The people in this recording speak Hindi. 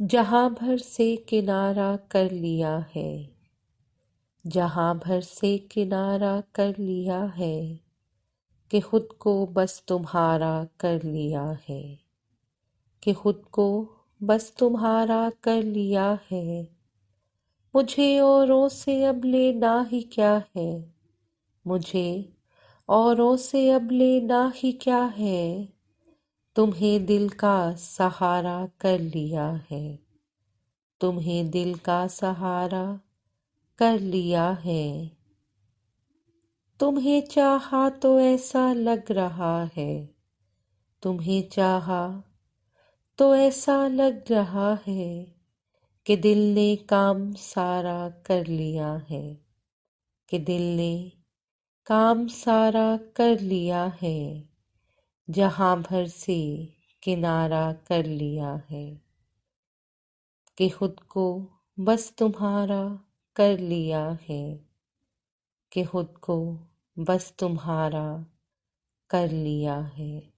जहाँ भर से किनारा कर लिया है, जहाँ भर से किनारा कर लिया है कि खुद को बस तुम्हारा कर लिया है, कि खुद को बस तुम्हारा कर लिया है। मुझे औरों से अब लेना ही क्या है, मुझे औरों से अब लेना ही क्या है। तुम्हें दिल का सहारा कर लिया है, तुम्हें दिल का सहारा कर लिया है। तुम्हें चाहा तो ऐसा लग रहा है, तुम्हें चाहा तो ऐसा लग रहा है कि दिल ने काम सारा कर लिया है, कि दिल ने काम सारा कर लिया है। जहाँ भर से किनारा कर लिया है कि खुद को बस तुम्हारा कर लिया है, कि खुद को बस तुम्हारा कर लिया है।